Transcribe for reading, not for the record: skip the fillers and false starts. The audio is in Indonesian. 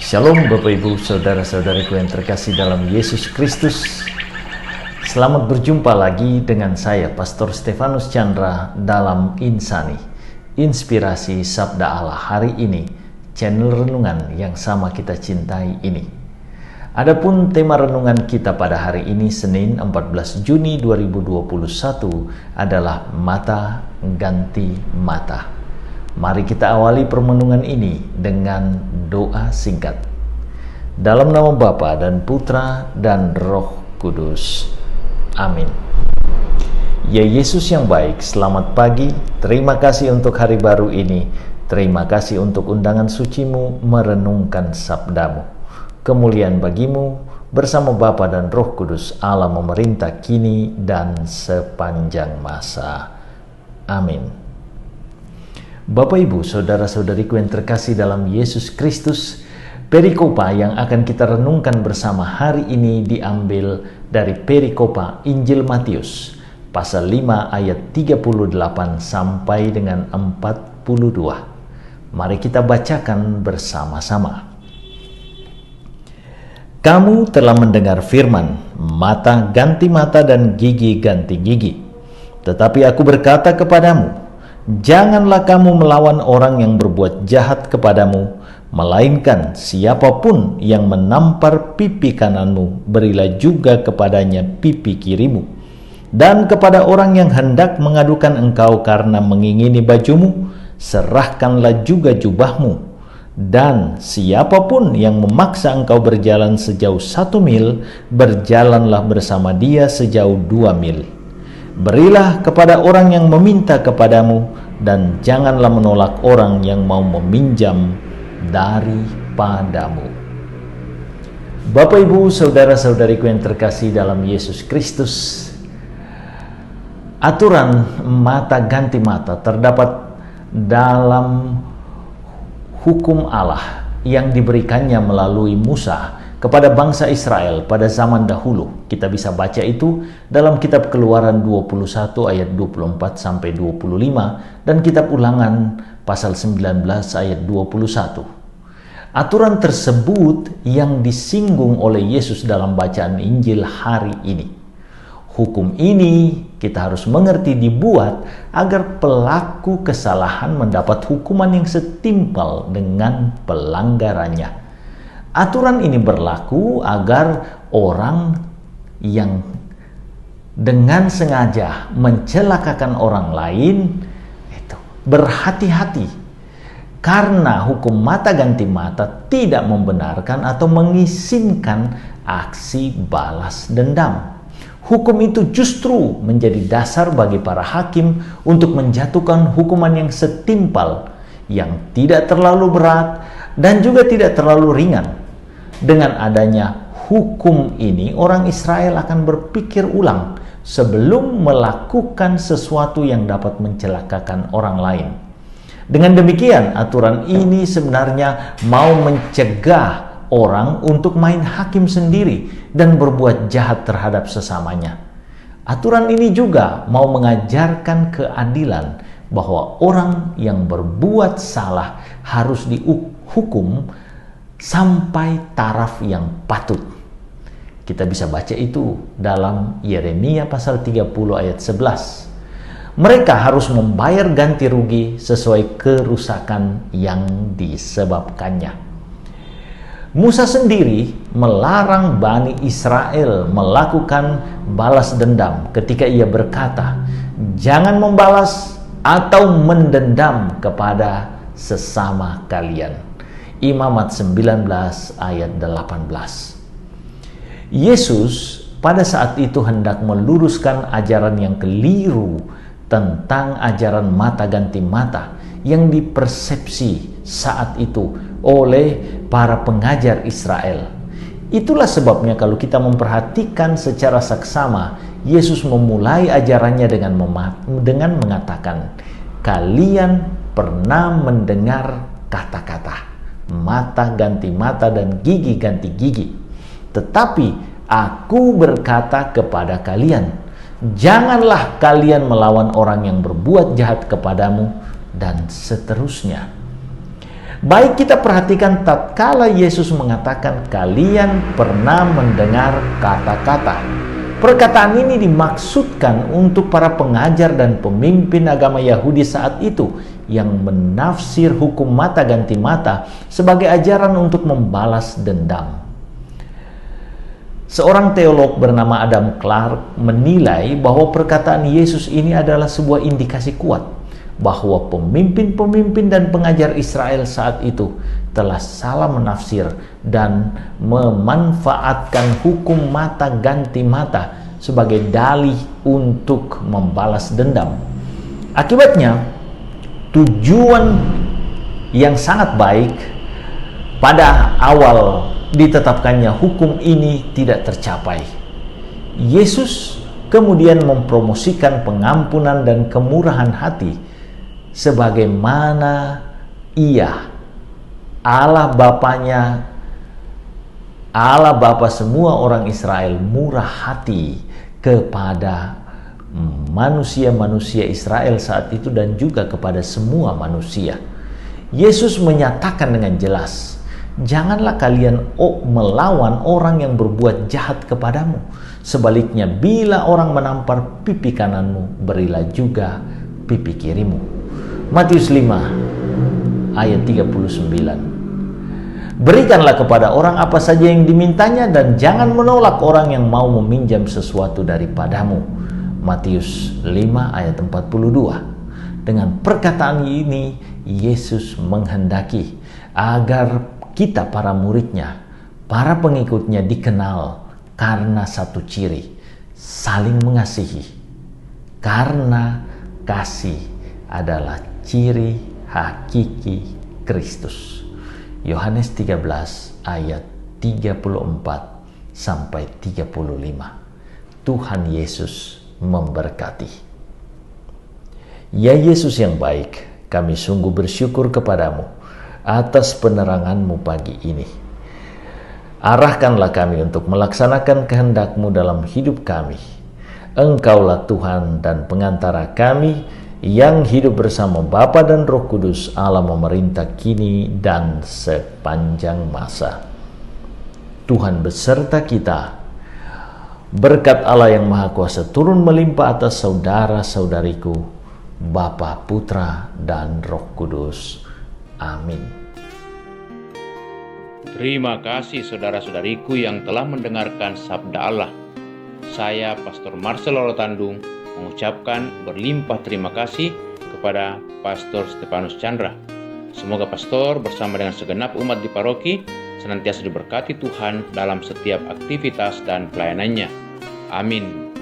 Shalom Bapak Ibu, Saudara-saudariku yang terkasih dalam Yesus Kristus. Selamat berjumpa lagi dengan saya, Pastor Stefanus Chandra, dalam Insani, Inspirasi Sabda Allah hari ini, channel renungan yang sama kita cintai ini. Adapun tema renungan kita pada hari ini, Senin 14 Juni 2021, adalah Mata Ganti Mata. Mari kita awali permenungan ini dengan doa singkat. Dalam nama Bapa dan Putra dan Roh Kudus. Amin. Ya Yesus yang baik, selamat pagi. Terima kasih untuk hari baru ini. Terima kasih untuk undangan suci-Mu merenungkan sabda-Mu. Kemuliaan bagi-Mu, bersama Bapa dan Roh Kudus, Allah memerintah kini dan sepanjang masa. Amin. Bapak Ibu, saudara-saudariku yang terkasih dalam Yesus Kristus, perikopa yang akan kita renungkan bersama hari ini diambil dari perikopa Injil Matius, pasal 5 ayat 38 sampai dengan 42. Mari kita bacakan bersama-sama. Kamu telah mendengar firman, mata ganti mata dan gigi ganti gigi. Tetapi aku berkata kepadamu, janganlah kamu melawan orang yang berbuat jahat kepadamu, melainkan siapapun yang menampar pipi kananmu, berilah juga kepadanya pipi kirimu. Dan kepada orang yang hendak mengadukan engkau karena mengingini bajumu, serahkanlah juga jubahmu. Dan siapapun yang memaksa engkau berjalan sejauh 1 mil, berjalanlah bersama dia sejauh 2 mil. Berilah kepada orang yang meminta kepadamu, dan janganlah menolak orang yang mau meminjam daripadamu. Bapak Ibu, saudara-saudariku yang terkasih dalam Yesus Kristus, aturan mata ganti mata terdapat dalam hukum Allah yang diberikannya melalui Musa kepada bangsa Israel pada zaman dahulu. Kita bisa baca itu dalam kitab Keluaran 21 ayat 24 sampai 25 dan kitab Ulangan pasal 19 ayat 21. Aturan tersebut yang disinggung oleh Yesus dalam bacaan Injil hari ini. Hukum ini kita harus mengerti dibuat agar pelaku kesalahan mendapat hukuman yang setimpal dengan pelanggarannya. Aturan ini berlaku agar orang yang dengan sengaja mencelakakan orang lain itu berhati-hati, karena hukum mata ganti mata tidak membenarkan atau mengizinkan aksi balas dendam. Hukum itu justru menjadi dasar bagi para hakim untuk menjatuhkan hukuman yang setimpal, yang tidak terlalu berat dan juga tidak terlalu ringan. Dengan adanya hukum ini, orang Israel akan berpikir ulang sebelum melakukan sesuatu yang dapat mencelakakan orang lain. Dengan demikian, aturan ini sebenarnya mau mencegah orang untuk main hakim sendiri dan berbuat jahat terhadap sesamanya. Aturan ini juga mau mengajarkan keadilan, bahwa orang yang berbuat salah harus dihukum sampai taraf yang patut. Kita bisa baca itu dalam Yeremia pasal 30 ayat 11. Mereka harus membayar ganti rugi sesuai kerusakan yang disebabkannya. Musa sendiri melarang Bani Israel melakukan balas dendam ketika ia berkata, jangan membalas atau mendendam kepada sesama kalian. Imamat 19 ayat 18. Yesus pada saat itu hendak meluruskan ajaran yang keliru tentang ajaran mata ganti mata yang dipersepsi saat itu oleh para pengajar Israel. Itulah sebabnya kalau kita memperhatikan secara saksama, Yesus memulai ajarannya dengan mengatakan, kalian pernah mendengar kata-kata mata ganti mata dan gigi ganti gigi. Tetapi aku berkata kepada kalian, janganlah kalian melawan orang yang berbuat jahat kepadamu, dan seterusnya. Baik kita perhatikan tatkala Yesus mengatakan kalian pernah mendengar kata-kata. Perkataan ini dimaksudkan untuk para pengajar dan pemimpin agama Yahudi saat itu yang menafsir hukum mata ganti mata sebagai ajaran untuk membalas dendam. Seorang teolog bernama Adam Clarke menilai bahwa perkataan Yesus ini adalah sebuah indikasi kuat bahwa pemimpin-pemimpin dan pengajar Israel saat itu telah salah menafsir dan memanfaatkan hukum mata ganti mata sebagai dalih untuk membalas dendam. Akibatnya, tujuan yang sangat baik pada awal ditetapkannya hukum ini tidak tercapai. Yesus kemudian mempromosikan pengampunan dan kemurahan hati sebagaimana Ia, Allah Bapa semua orang Israel, murah hati kepada manusia-manusia Israel saat itu dan juga kepada semua manusia. Yesus menyatakan dengan jelas, janganlah kalian melawan orang yang berbuat jahat kepadamu. Sebaliknya, bila orang menampar pipi kananmu, berilah juga pipi kirimu. Matius 5 ayat 39. Berikanlah kepada orang apa saja yang dimintanya dan jangan menolak orang yang mau meminjam sesuatu daripadamu. Matius 5 ayat 42. Dengan perkataan ini, Yesus menghendaki agar kita para muridnya, para pengikutnya dikenal karena satu ciri, saling mengasihi. Karena kasih adalah ciri hakiki Kristus. Yohanes 13 ayat 34 sampai 35. Tuhan Yesus memberkati. Ya Yesus yang baik, kami sungguh bersyukur kepadamu atas peneranganmu pagi ini. Arahkanlah kami untuk melaksanakan kehendak-Mu dalam hidup kami. Engkaulah Tuhan dan pengantara kami yang hidup bersama Bapa dan Roh Kudus, Allah memerintah kini dan sepanjang masa. Tuhan beserta kita. Berkat Allah yang Maha Kuasa turun melimpah atas saudara-saudariku, Bapa, Putra, dan Roh Kudus. Amin. Terima kasih saudara-saudariku yang telah mendengarkan Sabda Allah. Saya Pastor Marcel Lolotandung mengucapkan berlimpah terima kasih kepada Pastor Stefanus Chandra. Semoga Pastor bersama dengan segenap umat di paroki senantiasa diberkati Tuhan dalam setiap aktivitas dan pelayanannya. Amin.